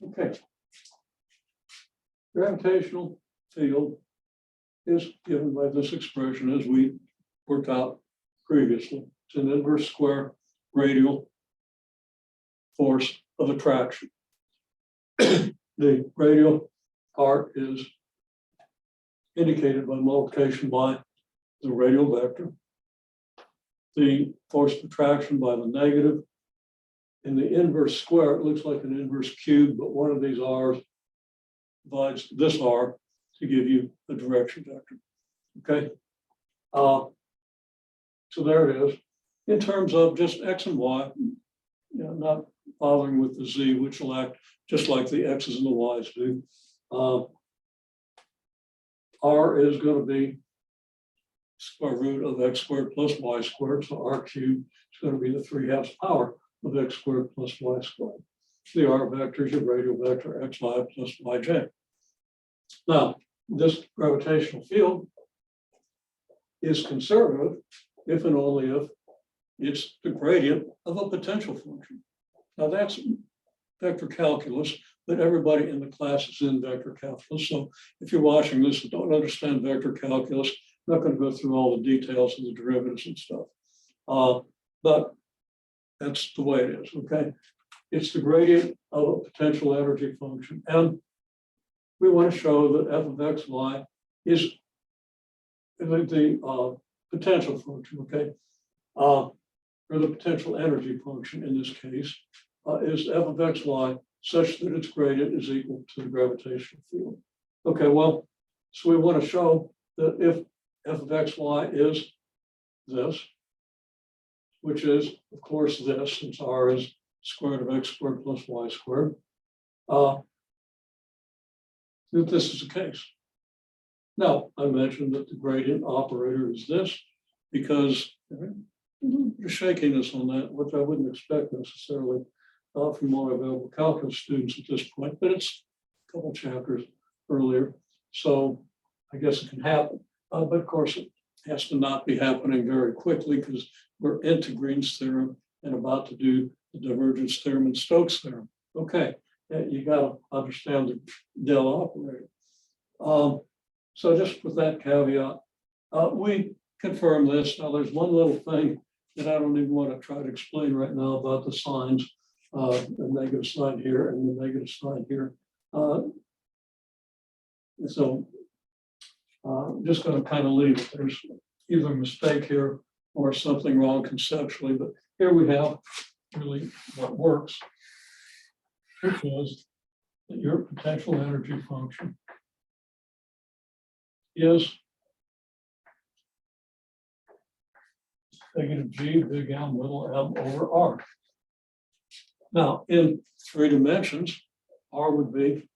Okay. Gravitational field is given by this expression as we worked out previously. It's an inverse square radial force of attraction. The radial part is indicated by multiplication by the radial vector. The force of attraction by the negative. In the inverse square, it looks like an inverse cube, but one of these r's divides this r to give you a direction vector. Okay. So there it is. In terms of just x and y, not bothering with the z, which will act just like the x's and the y's do. R is going to be square root of x squared plus y squared. So r cubed is going to be the 3/2 power of x squared plus y squared. The r vector is your radial vector xy plus yj. Now, this gravitational field is conservative if and only if it's the gradient of a potential function. Now that's vector calculus, but everybody in the class is in vector calculus. So if you're watching this and don't understand vector calculus, I'm not going to go through all the details of the derivatives and stuff. But that's the way it is, okay? It's the gradient of a potential energy function. And we want to show that f of xy is the potential function, okay? Or the potential energy function in this case is f of xy such that its gradient is equal to the gravitational field. Okay, well, so we want to show that if f of xy is this, which is, of course, this, since r is square root of x squared plus y squared, that this is the case. Now, I mentioned that the gradient operator is this because there's shakiness on that, which I wouldn't expect necessarily from more available calculus students at this point, but it's a couple chapters earlier. So I guess it can happen. But of course, it has to not be happening very quickly because we're into Green's theorem and about to do the divergence theorem and Stokes theorem. Okay, you got to understand the del operator. So just with that caveat, we confirm this. Now there's one little thing that I don't even want to try to explain right now about the signs, the negative sign here and the negative sign here. So I'm just going to kind of leave it. There's either a mistake here or something wrong conceptually, but here we have really what works, which is that your potential energy function is negative g big M little m over r. Now, in 3 dimensions, r would be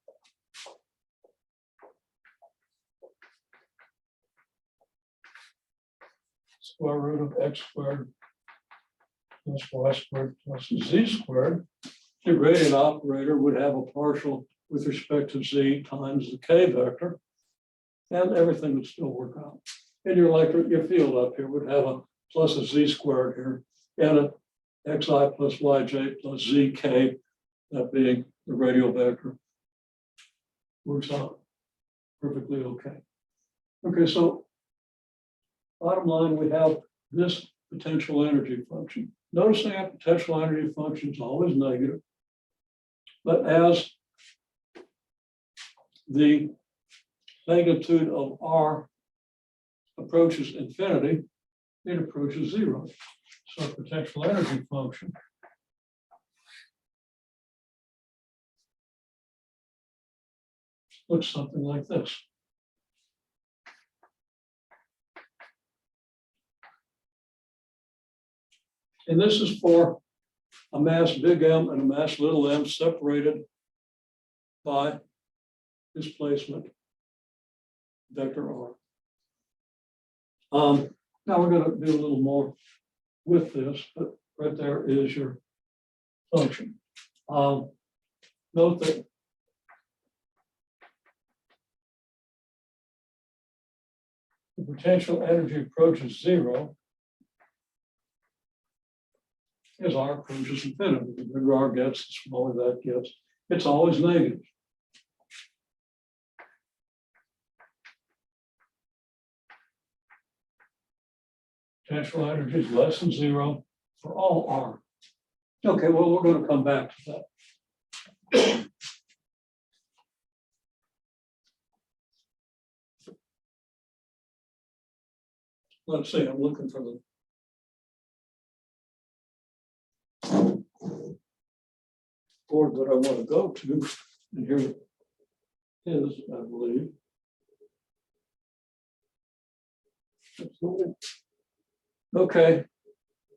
square root of x squared plus y squared plus z squared. The gradient operator would have a partial with respect to z times the k vector, and everything would still work out. And your field up here would have a plus a z squared here, and a xi plus yj plus zk, that being the radial vector, works out perfectly okay. Okay, so bottom line, we have this potential energy function. Noticing that potential energy function is always negative, but as the magnitude of r approaches infinity, it approaches 0. So potential energy function looks something like this. And this is for a mass big M and a mass little m separated by displacement vector r. Now we're going to do a little more with this, but right there is your function. Note that the potential energy approaches 0 as r approaches infinity. The bigger r gets, the smaller that gets. It's always negative. Potential energy is less than 0 for all R. Okay, well, we're going to come back to that. Let's see, I'm looking for the board that I want to go to, and here it is, I believe. Okay,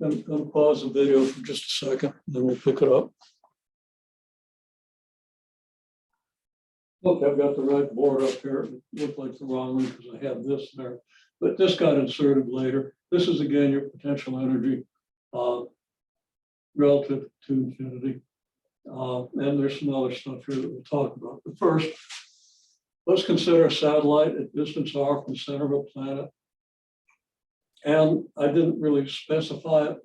I'm going to pause the video for just a second, and then we'll pick it up. Look, I've got the right board up here. It looked like the wrong one because I have this there, but this got inserted later. This is again your potential energy relative to infinity. And there's some other stuff here that we'll talk about. But first, let's consider a satellite at distance r from the center of a planet. And I didn't really specify it.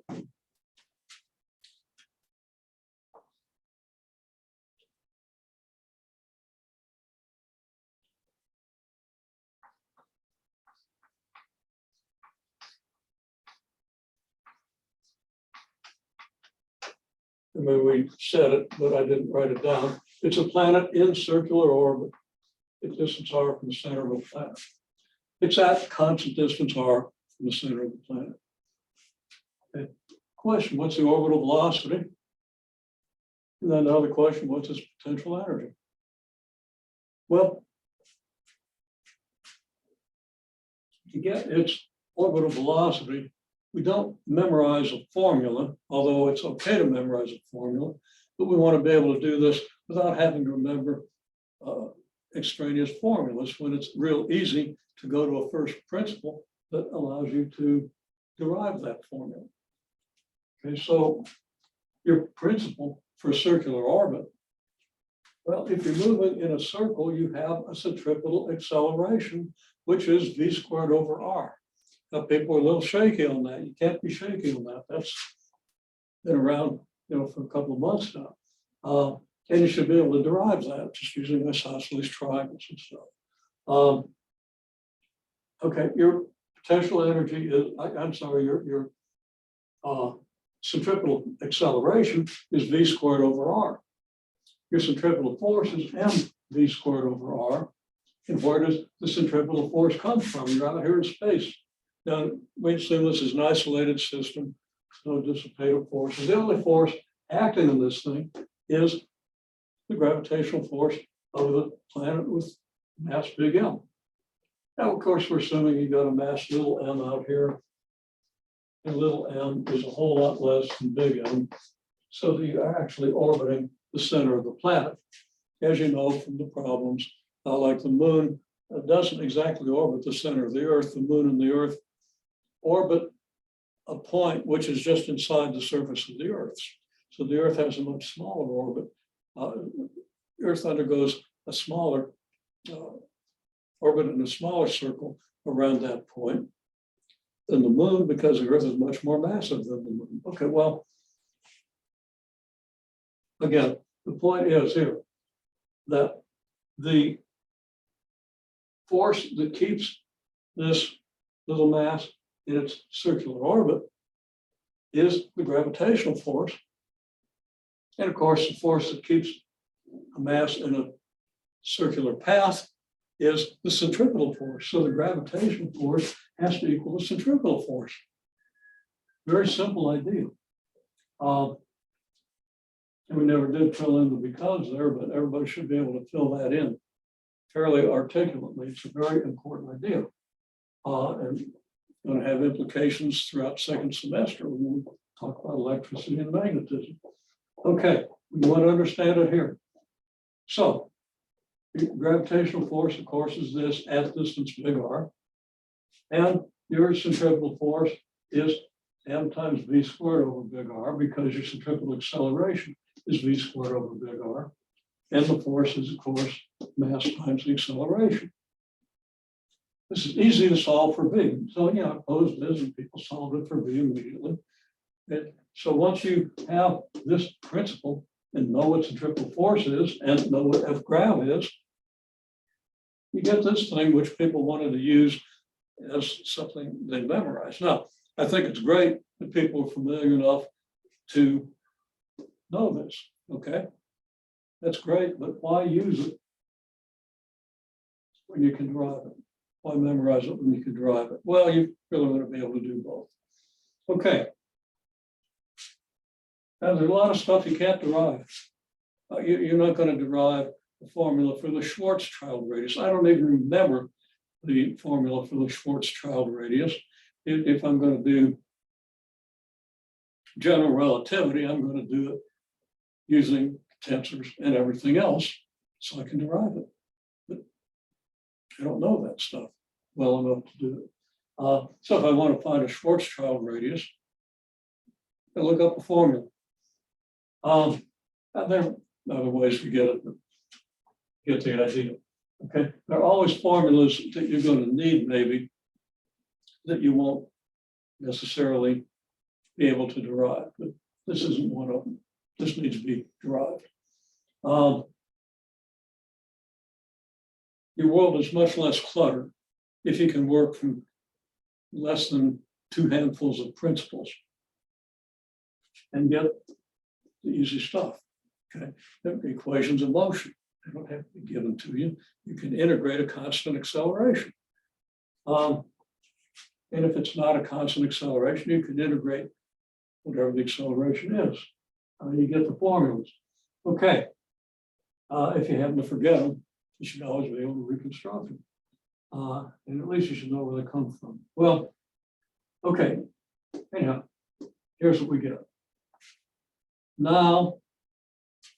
I mean, we said it, but I didn't write it down. It's a planet in circular orbit at distance r from the center of a planet. It's at constant distance r from the center of the planet. Okay. Question, what's the orbital velocity? And then another question, what's its potential energy? Well, to get its orbital velocity, we don't memorize a formula, although it's okay to memorize a formula, but we want to be able to do this without having to remember extraneous formulas when it's real easy to go to a first principle that allows you to derive that formula. Okay, so your principle for circular orbit, well, if you're moving in a circle, you have a centripetal acceleration, which is v squared over r. Now, people are a little shaky on that. You can't be shaky on that. That's been around, for a couple of months now. And you should be able to derive that just using isosceles triangles and stuff. Okay, your potential energy is, your centripetal acceleration is v squared over r. Your centripetal force is mv squared over r. And where does the centripetal force come from? You're out here in space. Now, we assume this is an isolated system, no dissipative forces. The only force acting on this thing is the gravitational force of the planet with mass big M. Now, of course, we're assuming you got a mass little m out here, and little m is a whole lot less than big M, so that you are actually orbiting the center of the planet. As you know from the problems, like the moon doesn't exactly orbit the center of the Earth. The moon and the Earth orbit a point which is just inside the surface of the Earth. So the Earth has a much smaller orbit. Earth undergoes a smaller orbit in a smaller circle around that point than the moon, because the Earth is much more massive than the moon. Okay, well, again, the point is here that the force that keeps this little mass in its circular orbit is the gravitational force. And of course, the force that keeps a mass in a circular path is the centripetal force. So the gravitational force has to equal the centripetal force. Very simple idea. And we never did fill in the because there, but everybody should be able to fill that in fairly articulately. It's a very important idea. And going to have implications throughout second semester when we talk about electricity and magnetism. Okay, we want to understand it here. So, the gravitational force, of course, is this at distance big R. And your centripetal force is m times v squared over big R, because your centripetal acceleration is v squared over big R. And the force is, of course, mass times the acceleration. This is easy to solve for V. So, I posed this and people solved it for V immediately. So once you have this principle, and know what centripetal force is and know what F grav is, you get this thing which people wanted to use as something they memorize. Now, I think it's great that people are familiar enough to know this, okay? That's great, but why use it when you can derive it? Why memorize it when you can derive it? Well, you really want to be able to do both. Okay. Now, there's a lot of stuff you can't derive. You're not going to derive the formula for the Schwarzschild radius. I don't even remember the formula for the Schwarzschild radius. If I'm going to do general relativity, I'm going to do it using tensors and everything else so I can derive it. But I don't know that stuff well enough to do it. So if I want to find a Schwarzschild radius, I look up a formula. And there are other ways to get it, but get the idea. Okay, there are always formulas that you're going to need, maybe, that you won't necessarily be able to derive, but this isn't one of them. This needs to be derived. Your world is much less cluttered if you can work from less than 2 handfuls of principles and get the easy stuff. Okay, the equations of motion, they don't have to be given to you. You can integrate a constant acceleration. And if it's not a constant acceleration, you can integrate whatever the acceleration is. You get the formulas. Okay. If you happen to forget them, you should always be able to reconstruct them. And at least you should know where they come from. Well, okay. Anyhow, here's what we get. Now,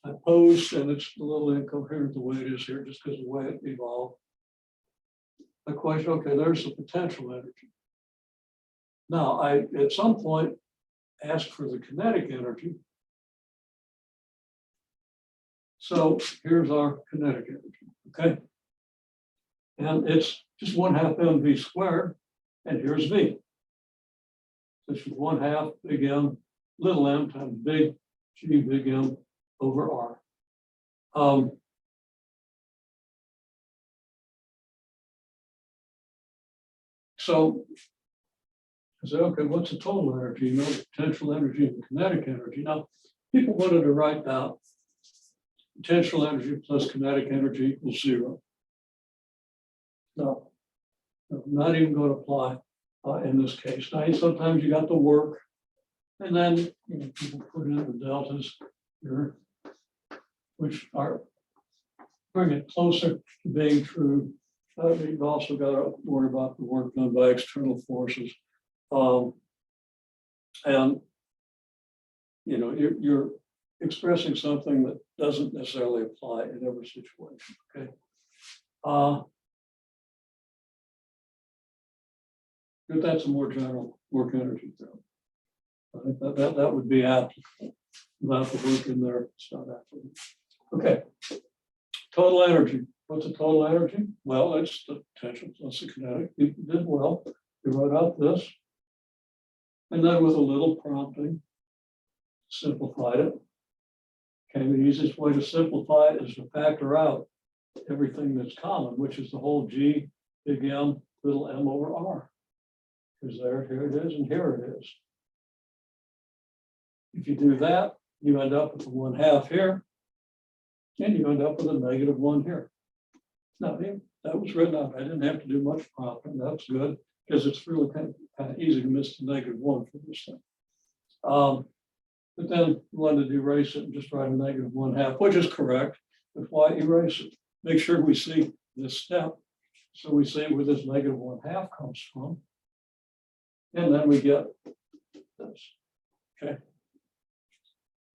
I posed, and it's a little incoherent the way it is here, just because of the way it evolved. The question, okay, there's the potential energy. Now, I, at some point, asked for the kinetic energy. So here's our kinetic energy, okay? And it's just 1/2 mv squared, and here's v. This is 1/2 big M, little m times big G big M over R. So I said, okay, what's the total energy? You know, the potential energy and kinetic energy. Now, people wanted to write down potential energy plus kinetic energy equals 0. No, not even going to apply in this case. Now, sometimes you got the work, and then people put in the deltas here, which are bring it closer to being true. You've also got to worry about the work done by external forces. And you're expressing something that doesn't necessarily apply in every situation. Okay. But that's a more general work energy term. I think that would be applicable without the work in there. It's not applicable. Okay. Total energy. What's the total energy? Well, it's the potential plus the kinetic. You did well. You wrote out this. And then with a little prompting, simplified it. Okay, the easiest way to simplify it is to factor out everything that's common, which is the whole G, big M, little m over R. Because there, here it is, and here it is. If you do that, you end up with the 1/2 here, and you end up with a -1 here. Now, that was written out. I didn't have to do much prompting. That's good, because it's really kind of easy to miss the -1 for this thing. But then you wanted to erase it and just write a -1/2, which is correct. But why erase it? Make sure we see this step. So we see where this -1/2 comes from. And then we get this. Okay.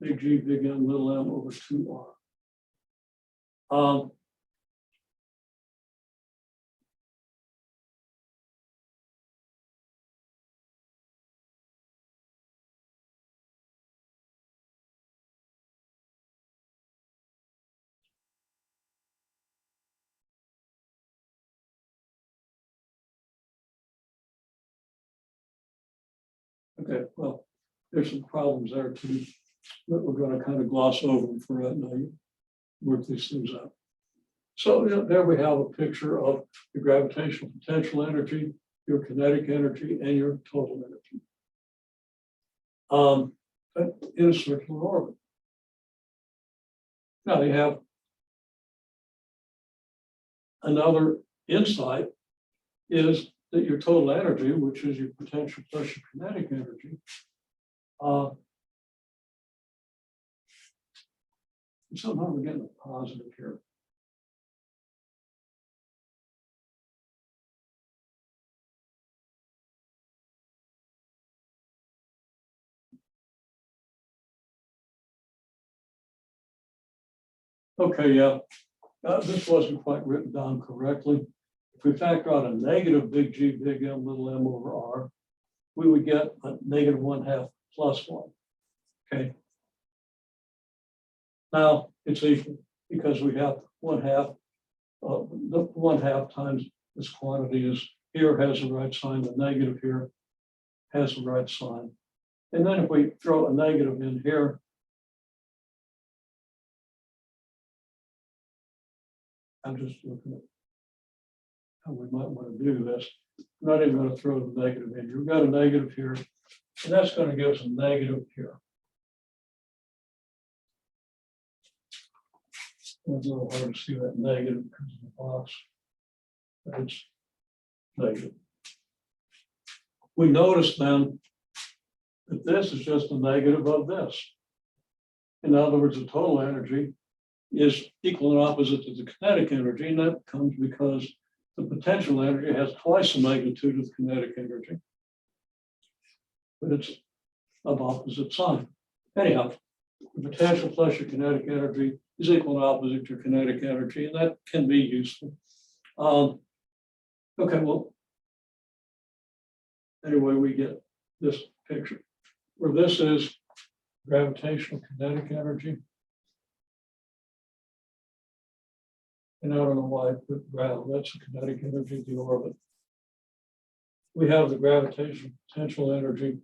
Big G, big M, little m over 2R. Okay, well, there's some problems there too. but we're going to kind of gloss over them for right now. You work these things out. So there we have a picture of the gravitational potential energy, your kinetic energy, and your total energy in a circular orbit. Now you have another insight is that your total energy, which is your potential plus your kinetic energy, somehow we're getting a positive here. Okay, yeah, this wasn't quite written down correctly. If we factor out a negative big G, big M, little m over R, we would get a negative 1/2 plus 1. Okay. Now it's equal because we have 1/2. The 1/2 times this quantity is here has the right sign, the negative here has the right sign. And then if we throw a negative in here, I'm just looking at how we might want to do this. I'm not even going to throw the negative in. You've got a negative here, and that's going to give us a negative here. It's a little hard to see that negative because of the box, but it's negative. We notice then that this is just a negative of this. In other words, the total energy is equal and opposite to the kinetic energy, and that comes because the potential energy has twice the magnitude of the kinetic energy, but it's of opposite sign. Anyhow, the potential plus your kinetic energy is equal and opposite to your kinetic energy, and that can be useful. Okay, well, anyway, we get this picture where this is gravitational kinetic energy. And I don't know why I put grav, that's the kinetic energy of the orbit. We have the gravitational potential energy,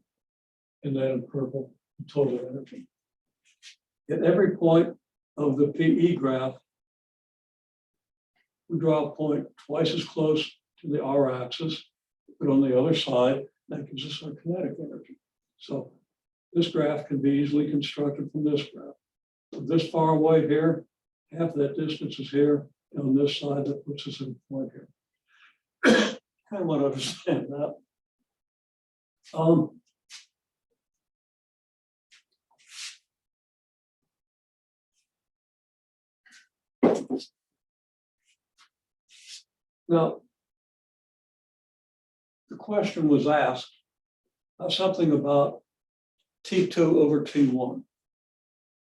and then in purple, the total energy. At every point of the PE graph, we draw a point twice as close to the R-axis, but on the other side, that gives us our kinetic energy. So this graph can be easily constructed from this graph. From this far away here, half of that distance is here. And on this side, that puts us in a point here. Kind of want to understand that. Now, the question was asked something about T2 over T1.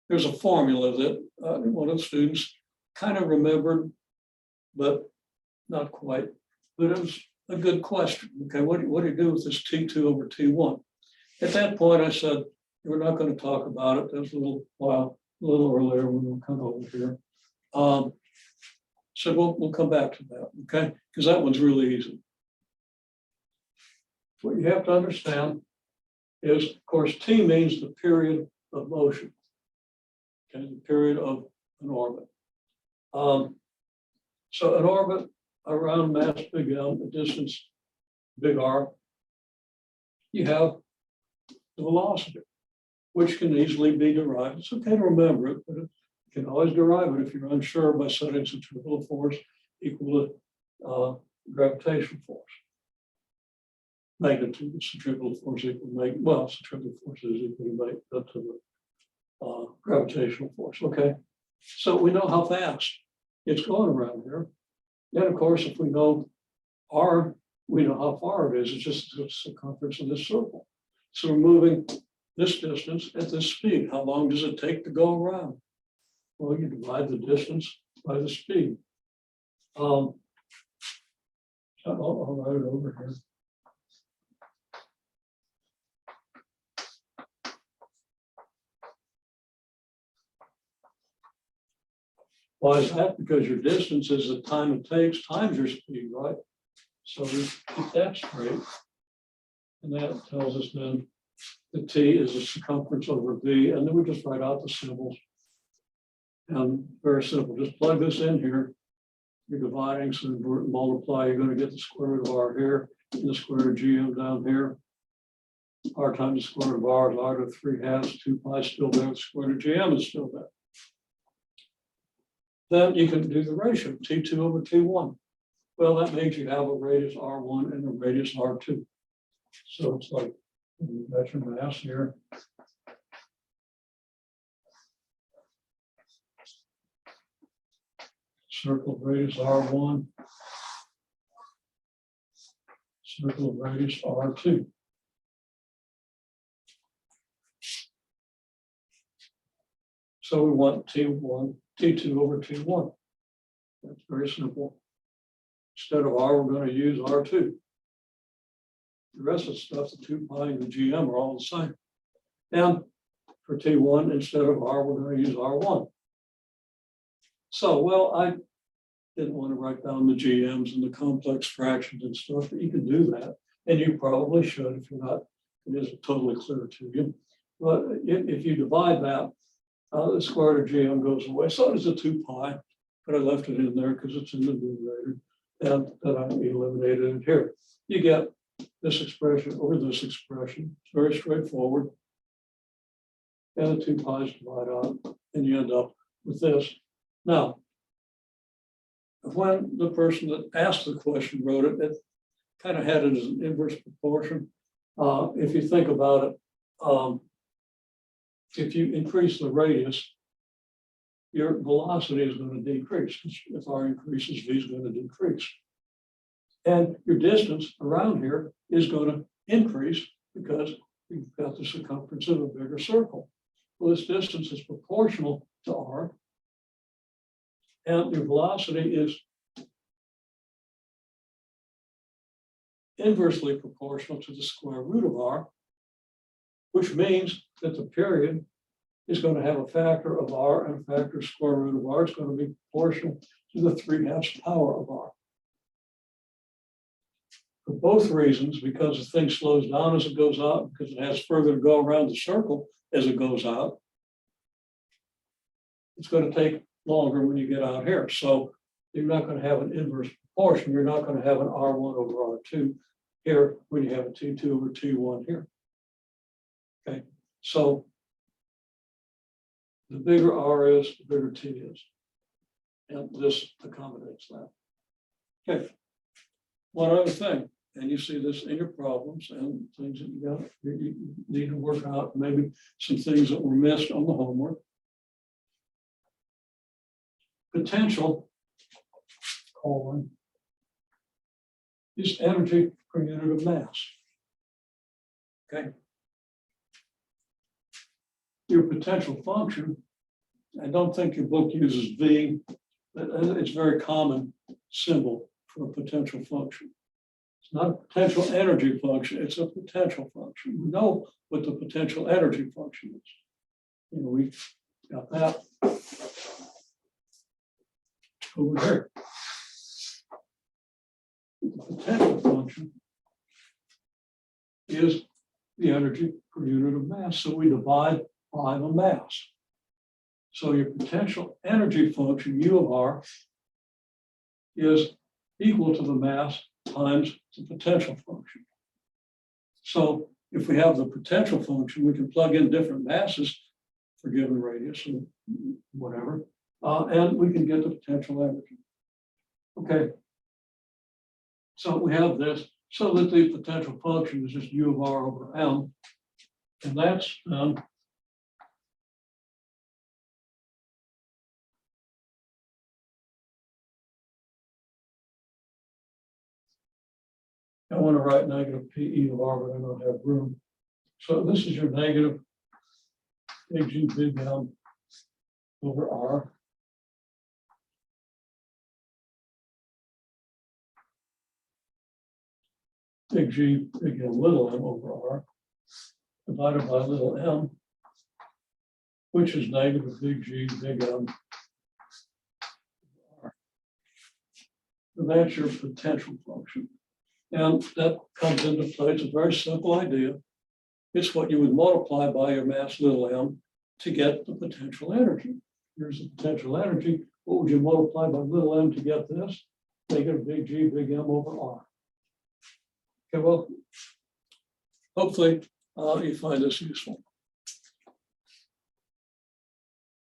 There's a formula that one of the students kind of remembered, but not quite. But it was a good question. Okay, what do you do with this T2 over T1? At that point, I said, we're not going to talk about it. That was a little earlier when we'll come over here. So we'll come back to that, okay? Because that one's really easy. What you have to understand is, of course, T means the period of motion, okay, the period of an orbit. So an orbit around mass big M, the distance big R, you have the velocity, which can easily be derived. It's okay to remember it, but you can always derive it if you're unsure by setting centripetal force equal to gravitational force. Magnitude of centripetal force equal to centripetal force is equal to the gravitational force. Okay, so we know how fast it's going around here. Then, of course, if we know R, we know how far it is. It's just the circumference of this circle. So we're moving this distance at this speed. How long does it take to go around? Well, you divide the distance by the speed. I'll write it over here. Why is that? Because your distance is the time it takes times your speed, right? So we keep that straight. And that tells us then the T is the circumference over V, and then we just write out the symbols. And very simple, just plug this in here. You're dividing, so multiply, you're going to get the square root of R here, and the square root of GM down here. R times the square root of R is R to the 3/2, 2 pi still there, the square root of GM is still there. Then you can do the ratio, T2 over T1. Well, that means you have a radius R1 and a radius R2. So it's like, that's your mass here. Circle of radius R1. Circle of radius R2. So we want T1, T2 over T1. That's very simple. Instead of R, we're going to use R2. The rest of the stuff, the 2 pi and the GM are all the same. And for T1, instead of R, we're going to use R1. So, well, I didn't want to write down the GMs and the complex fractions and stuff, but you can do that. And you probably should if you're not, it isn't totally clear to you. But if you divide that, the square root of GM goes away. So does the 2 pi, but I left it in there because it's in the numerator. And then I eliminated it here. You get this expression over this expression. It's very straightforward. And the 2 pi's divide out, and you end up with this. Now, when the person that asked the question wrote it, it kind of had it as an inverse proportion. If you think about it, if you increase the radius, your velocity is going to decrease. If R increases, V is going to decrease. And your distance around here is going to increase because you've got the circumference of a bigger circle. Well, this distance is proportional to R. And your velocity is inversely proportional to the square root of R, which means that the period is going to have a factor of R and a factor of square root of R. It's going to be proportional to the 3/2 power of R. For both reasons, because the thing slows down as it goes out, because it has further to go around the circle as it goes out, it's going to take longer when you get out here. So you're not going to have an inverse proportion. You're not going to have an R1 over R2 here when you have a T2 over T1 here. Okay, so the bigger R is, the bigger T is. And this accommodates that. Okay, one other thing, and you see this in your problems and things that you need to work out, maybe some things that were missed on the homework. Potential, colon, is energy per unit of mass. Okay. Your potential function, I don't think your book uses V, but it's a very common symbol for a potential function. It's not a potential energy function, it's a potential function. We know what the potential energy function is. You know, we got that over here. The potential function is the energy per unit of mass. So we divide by the mass. So your potential energy function, U of R, is equal to the mass times the potential function. So if we have the potential function, we can plug in different masses for given radius or whatever, and we can get the potential energy. Okay. So we have this, so that the potential function is just U of R over M, and that's I want to write negative PE of R, but I don't have room. So this is your negative big G big M over R. Big G big M little m over R divided by little m, which is negative big G big M. And that's your potential function. And that comes into play. It's a very simple idea. It's what you would multiply by your mass little m to get the potential energy. Here's the potential energy. What would you multiply by little m to get this? Negative big G big M over R. Okay, well, hopefully you find this useful.